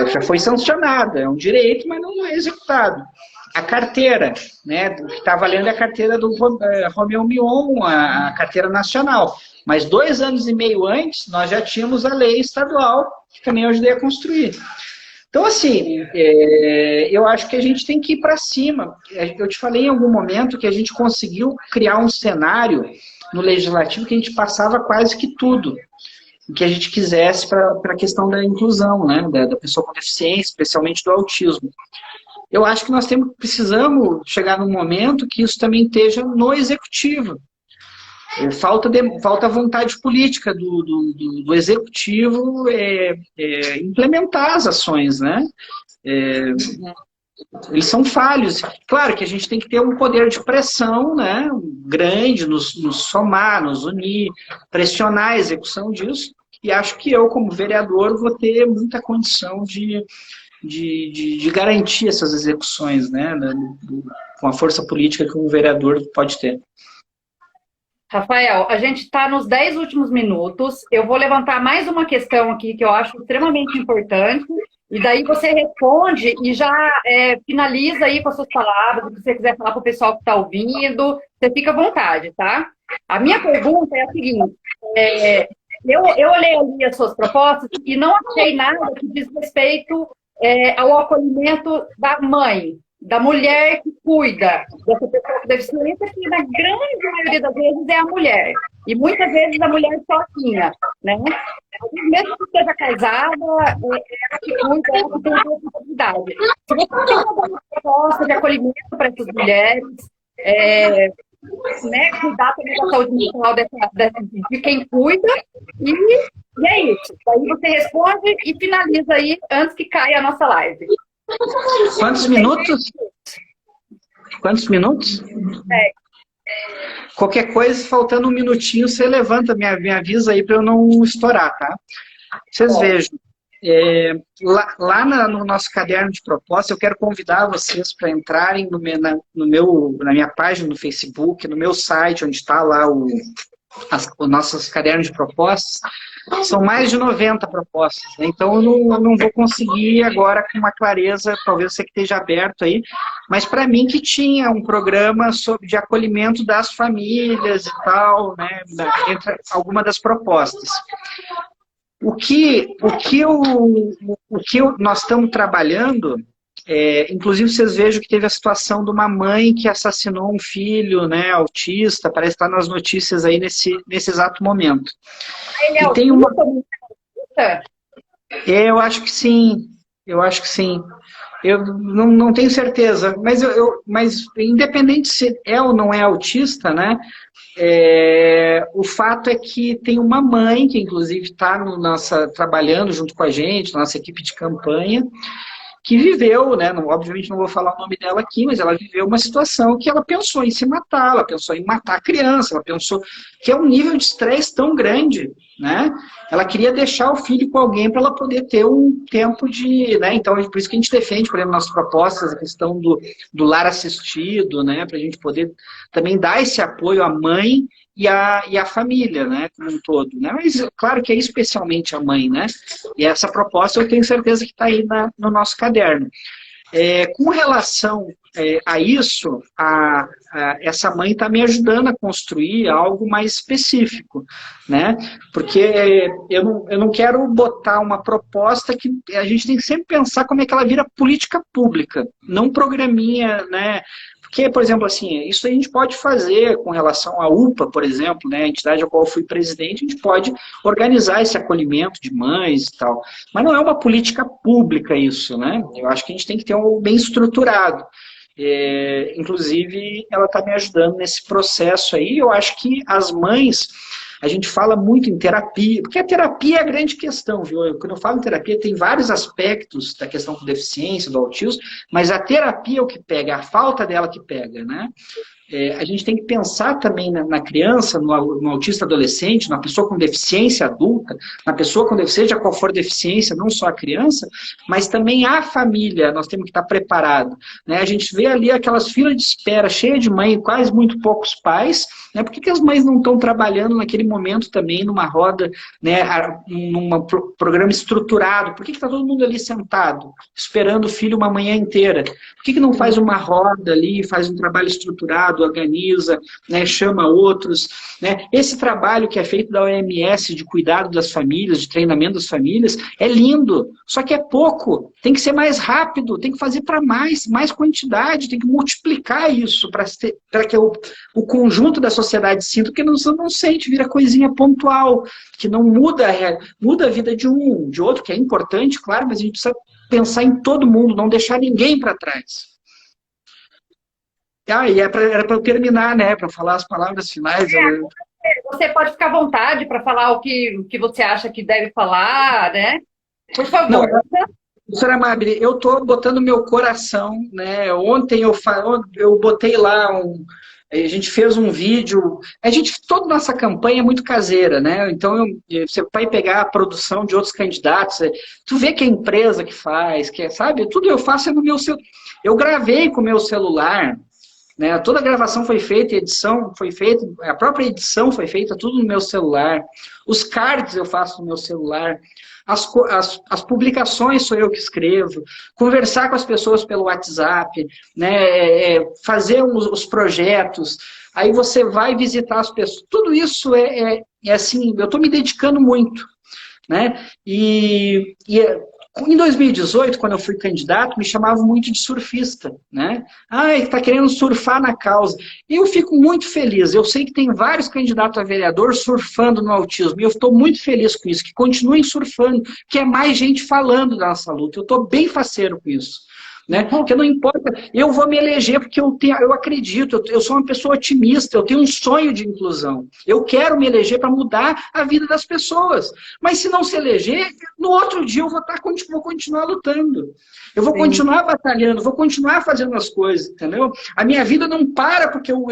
Já foi sancionada, é um direito, mas não é executado. A carteira, né, o que está valendo é a carteira do Romeu Mion, a carteira nacional. Mas 2 anos e meio antes, nós já tínhamos a lei estadual, que também eu ajudei a construir. Então, assim, eu acho que a gente tem que ir para cima. Eu te falei em algum momento que a gente conseguiu criar um cenário no legislativo que a gente passava quase que tudo que a gente quisesse para a questão da inclusão, né, da pessoa com deficiência, especialmente do autismo. Eu acho que nós precisamos chegar num momento que isso também esteja no executivo. Falta vontade política do executivo implementar as ações, né? Eles são falhos. Claro que a gente tem que ter um poder de pressão, né, grande, nos somar, nos unir, pressionar a execução disso. E acho que eu, como vereador, vou ter muita condição de garantir essas execuções, né, com a força política que um vereador pode ter. Rafael, a gente está nos 10 últimos minutos. Eu vou levantar mais uma questão aqui que eu acho extremamente importante. E daí você responde e já finaliza aí com as suas palavras, o que você quiser falar para o pessoal que está ouvindo, você fica à vontade, tá? A minha pergunta é a seguinte, eu olhei ali as suas propostas e não achei nada que diz respeito ao acolhimento da mãe, da mulher que cuida dessa pessoa com deficiência, que na grande maioria das vezes é a mulher. E muitas vezes a mulher sozinha, né? Mesmo que seja casada, ela que cuida, ela que tem a responsabilidade. Se você tem uma proposta de acolhimento para essas mulheres, né, cuidar também da saúde mental de quem cuida, e é isso. Daí você responde e finaliza aí antes que caia a nossa live. Quantos minutos? Quantos minutos? Qualquer coisa, faltando um minutinho, você levanta, me avisa aí para eu não estourar, tá? Vocês vejam, lá no nosso caderno de proposta, eu quero convidar vocês para entrarem na minha página no Facebook, no meu site, onde está lá o nossos cadernos de propostas. São mais de 90 propostas, né? Então eu não vou conseguir agora com uma clareza, talvez você que esteja aberto aí, mas para mim que tinha um programa de acolhimento das famílias e tal, né, entre alguma das propostas. O que nós estamos trabalhando, inclusive vocês vejam que teve a situação de uma mãe que assassinou um filho, né, autista, parece estar nas notícias aí nesse exato momento. Ele é tem uma... Eu acho que sim, Eu não tenho certeza, mas independente se é ou não é autista, né? O fato é que tem uma mãe que, inclusive, está trabalhando junto com a gente, na nossa equipe de campanha, que viveu, né? Obviamente não vou falar o nome dela aqui, mas ela viveu uma situação que ela pensou em se matar, ela pensou em matar a criança, ela pensou que é um nível de estresse tão grande, né? Ela queria deixar o filho com alguém para ela poder ter um tempo de, né? Então, por isso que a gente defende, por exemplo, nas propostas, a questão do lar assistido, né? Para a gente poder também dar esse apoio à mãe e a família, né, como um todo, né? Mas claro que é especialmente a mãe, né? E essa proposta eu tenho certeza que está aí no nosso caderno. Com relação a isso, essa mãe está me ajudando a construir algo mais específico, né? Porque eu não quero botar uma proposta que a gente tem que sempre pensar como é que ela vira política pública, não programinha, né? Porque, por exemplo, assim, isso a gente pode fazer com relação à UPA, por exemplo, né, a entidade a qual eu fui presidente, a gente pode organizar esse acolhimento de mães e tal. Mas não é uma política pública isso, né? Eu acho que a gente tem que ter algo bem estruturado. Inclusive, ela está me ajudando nesse processo aí. Eu acho que as mães, a gente fala muito em terapia, porque a terapia é a grande questão, viu? Quando eu falo em terapia, tem vários aspectos da questão da deficiência, do autismo, mas a terapia é o que pega, é a falta dela que pega, né? A gente tem que pensar também na criança, no autista adolescente, na pessoa com deficiência adulta, na pessoa com deficiência, qual for deficiência, não só a criança, mas também a família, nós temos que estar preparados, né? A gente vê ali aquelas filas de espera cheias de mãe, quase muito poucos pais, né? Por que as mães não estão trabalhando naquele momento também numa roda, né, num programa estruturado? Por que está todo mundo ali sentado, esperando o filho uma manhã inteira? Por que não faz uma roda ali, faz um trabalho estruturado, organiza, né, chama outros, né? Esse trabalho que é feito da OMS de cuidado das famílias, de treinamento das famílias, é lindo, só que é pouco, tem que ser mais rápido, tem que fazer para mais quantidade, tem que multiplicar isso para que o conjunto da sociedade sinta, porque não sente, vira coisinha pontual, que não muda a vida de um, de outro, que é importante, claro, mas a gente precisa pensar em todo mundo, não deixar ninguém para trás. E era para eu terminar, né? Para falar as palavras finais. Você pode ficar à vontade para falar o que você acha que deve falar, né? Por favor. Não, professora Mabri, eu estou botando meu coração, né? Ontem eu botei lá a gente fez um vídeo. Toda nossa campanha é muito caseira, né? Então, você vai pegar a produção de outros candidatos, tu vê que é a empresa que faz, sabe? Tudo eu faço é no meu celular. Eu gravei com o meu celular, né? Toda a gravação foi feita, a edição foi feita, a própria edição foi feita, tudo no meu celular. Os cards eu faço no meu celular. As publicações sou eu que escrevo. Conversar com as pessoas pelo WhatsApp, né? Fazer os projetos. Aí você vai visitar as pessoas. Tudo isso é assim, eu estou me dedicando muito, né? Em 2018, quando eu fui candidato, me chamavam muito de surfista, né? Está querendo surfar na causa. E eu fico muito feliz. Eu sei que tem vários candidatos a vereador surfando no autismo. E eu estou muito feliz com isso, que continuem surfando, que é mais gente falando da nossa luta. Eu estou bem faceiro com isso. Né? Porque não importa, eu vou me eleger porque eu acredito, eu sou uma pessoa otimista, eu tenho um sonho de inclusão. Eu quero me eleger para mudar a vida das pessoas. Mas se não se eleger, no outro dia eu vou continuar lutando. Eu vou continuar batalhando, vou continuar fazendo as coisas, entendeu? A minha vida não para porque eu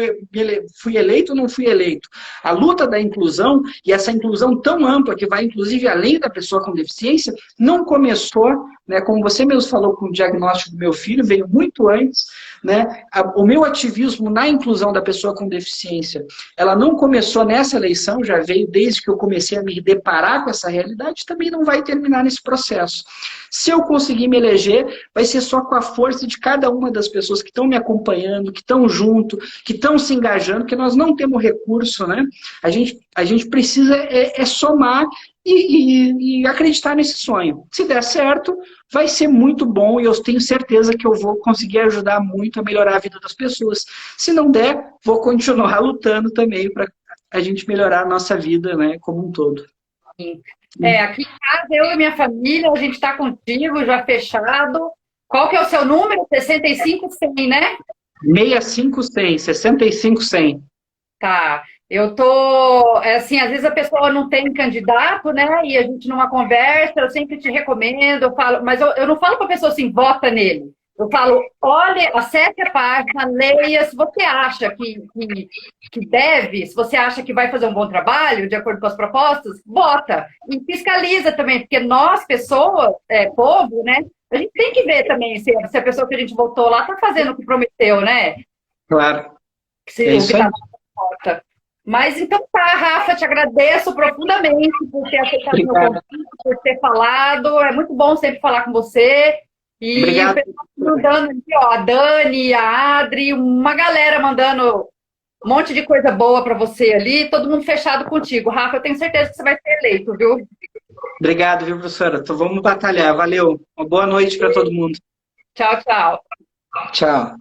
fui eleito ou não fui eleito. A luta da inclusão, e essa inclusão tão ampla, que vai inclusive além da pessoa com deficiência, não começou, né, como você mesmo falou com o diagnóstico do meu filho, veio muito antes, né? O meu ativismo na inclusão da pessoa com deficiência, ela não começou nessa eleição, já veio desde que eu comecei a me deparar com essa realidade, também não vai terminar nesse processo. Se eu conseguir me eleger, vai ser só com a força de cada uma das pessoas que estão me acompanhando, que estão junto, que estão se engajando, porque nós não temos recurso, né? A gente precisa somar e acreditar nesse sonho. Se der certo, vai ser muito bom e eu tenho certeza que eu vou conseguir ajudar muito a melhorar a vida das pessoas. Se não der, vou continuar lutando também para a gente melhorar a nossa vida, né, como um todo. Aqui em casa, eu e minha família, a gente está contigo, já fechado, Qual que é o seu número? 65-100, né? 65-100, 65-100. Tá. Eu tô, assim, às vezes a pessoa não tem candidato, né? E a gente numa conversa, eu sempre te recomendo, eu falo, mas eu não falo para a pessoa assim, vota nele. Eu falo, olha, acesse a página, leia, se você acha que deve, se você acha que vai fazer um bom trabalho, de acordo com as propostas, vota. E fiscaliza também, porque nós, pessoas, povo, né? A gente tem que ver também se a pessoa que a gente votou lá está fazendo o que prometeu, né? Claro. Se É o que isso aí. está na nota. Mas então tá, Rafa, te agradeço profundamente por ter aceitado meu Obrigado. convite, por ter falado. É muito bom sempre falar com você. E o Obrigado. pessoal mandando aqui, ó, a Dani, a Adri, uma galera mandando um monte de coisa boa para você ali, todo mundo fechado contigo. Rafa, eu tenho certeza que você vai ser eleito, viu? Obrigado, viu, professora? Então vamos batalhar. Valeu. Uma boa noite para todo mundo. Tchau, tchau. Tchau.